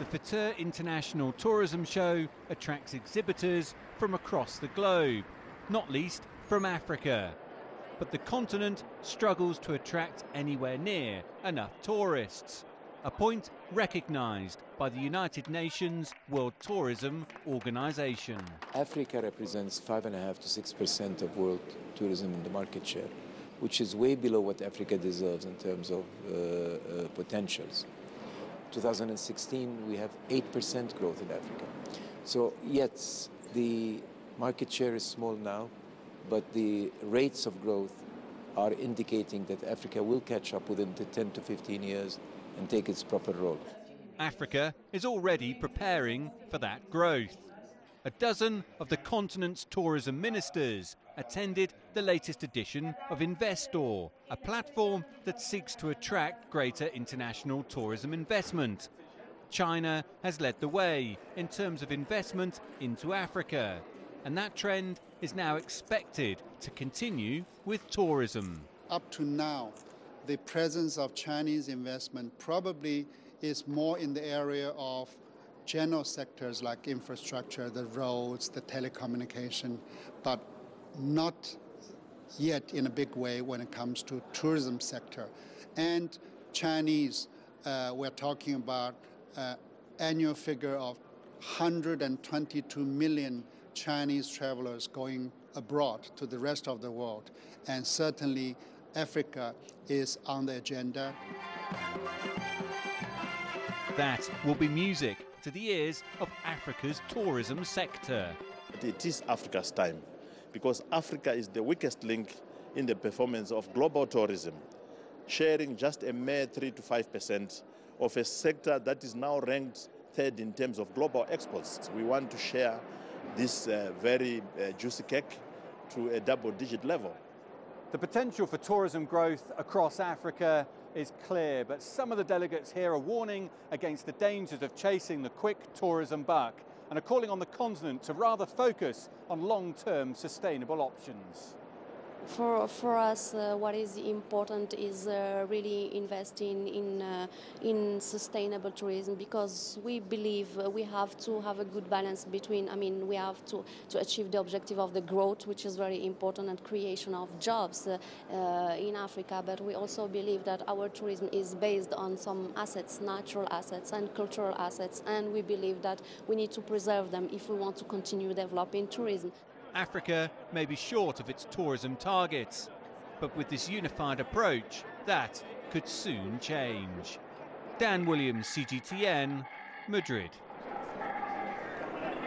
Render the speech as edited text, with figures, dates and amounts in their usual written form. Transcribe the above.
The Fatur International Tourism Show attracts exhibitors from across the globe, not least from Africa. But the continent struggles to attract anywhere near enough tourists, a point recognised by the United Nations World Tourism Organization. Africa represents 5.5% to 6% of world tourism in the market share, which is way below what Africa deserves in terms of potentials. 2016, we have 8% growth in Africa. So yes, the market share is small now, but the rates of growth are indicating that Africa will catch up within the 10 to 15 years and take its proper role. Africa is already preparing for that growth. A dozen of the continent's tourism ministers attended the latest edition of Investor, a platform that seeks to attract greater international tourism investment. China has led the way in terms of investment into Africa, and that trend is now expected to continue with tourism. Up to now, the presence of Chinese investment probably is more in the area of general sectors like infrastructure, the roads, the telecommunication, but not yet in a big way when it comes to tourism sector. And Chinese, we're talking about annual figure of 122 million Chinese travelers going abroad to the rest of the world. And certainly Africa is on the agenda. That will be music to the ears of Africa's tourism sector. It is Africa's time, because Africa is the weakest link in the performance of global tourism, sharing just a mere 3 to 5% of a sector that is now ranked third in terms of global exports. We want to share this very juicy cake to a double-digit level. The potential for tourism growth across Africa is clear, but some of the delegates here are warning against the dangers of chasing the quick tourism buck and are calling on the continent to rather focus on long-term sustainable options. For us, what is important is really investing in sustainable tourism, because we believe we have to have a good balance between, we have to achieve the objective of the growth, which is very important, and creation of jobs in Africa. But we also believe that our tourism is based on some assets, natural assets and cultural assets, and we believe that we need to preserve them if we want to continue developing tourism. Africa may be short of its tourism targets, but with this unified approach, that could soon change. Dan Williams, CGTN, Madrid.